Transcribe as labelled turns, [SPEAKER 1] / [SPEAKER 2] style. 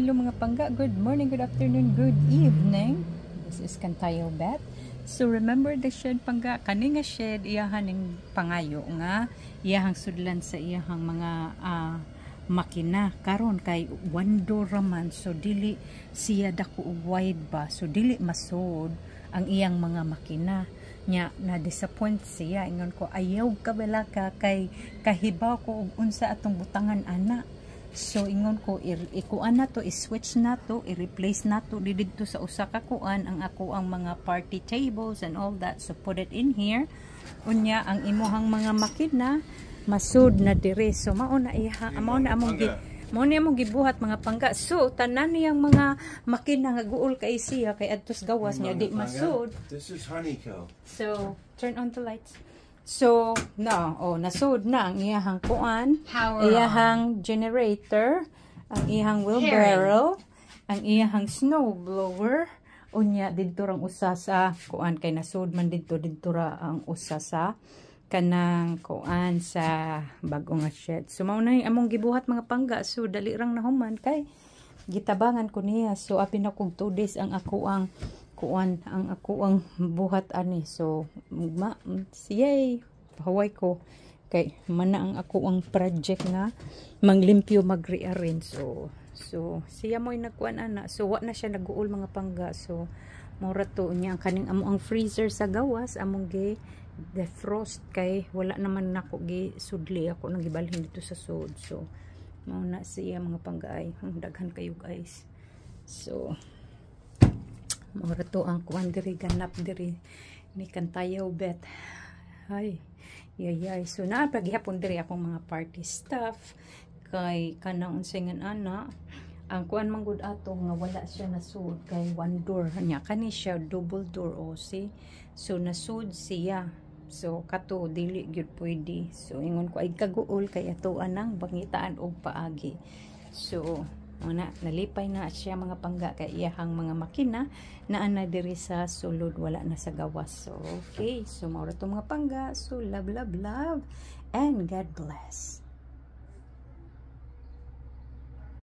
[SPEAKER 1] hello mga pangga. Good morning, good afternoon, good evening. This is Kantayo Bet. So remember the shed pangga, kani nga shed iyahan ning pangayo nga iyahang sudlan sa iyahang mga makina. Karon kay one door raman, so dili siya dako og wide ba, so dili masud ang iyang mga makina nya. Na disappoint siya, ingon ko ayaw ka bala ka kay kahibaw ko og unsa atong butangan ana. So ingon ko ikuan na to, i-switch na to, i-replace na to didto sa usa ka kuan ang ako ang mga party tables and all that, so put it in here. Unya ang imuhang mga makina masud na dire, so mao na iha mao na among gibuhat mga pangga. So tanan niyang mga makina nga guol kay siya kay adtos gawas niya di masud.
[SPEAKER 2] This is honeycomb.
[SPEAKER 1] So turn on the lights. So, nasud na ang iyahang kuan, iyahang generator, ang iyahang wheelbarrow, ang iyahang snow blower, unya didto rang usa sa kuan kay nasud man didto ra ang usa sa kanang kuan sa bag-o nga shed. So mao na among gibuhat mga pangga, so dali rang nahuman kay gitabangan ko niya. So apin na kog 2 days ang ako ang kuan ang ako ang buhat ani. So siyay pahaway ko kay mana ang ako ang project nga manglimpyo mag-rearrange. So siya mo'y nagkuan ana, so wa na siya naguol mga pangga. So mura to niya ang kaning amo ang freezer sa gawas among gi defrost kay wala naman nako gi sudli ako nang gibalhin dito sa sud. So mao na siya mga pangga ay daghan kayo guys. So mura to ang kuan diri ganap diri ni Kantayo Bet. Ay yay. So na paghihapon diri akong mga party stuff kay kanang unsingan ana ang kuan manggod ato nga wala siya nasud kay one door nya kani siya double door o see. So nasud siya, so kato dili gyud pwede. So ingon ko ay kaguol kay ato anang bangitaan og paagi. So nalipay na siya mga pangga kay iyahang mga makina na ana diri sa sulod wala na sa gawas. So okay, so mao ra to mga pangga. So love and God bless.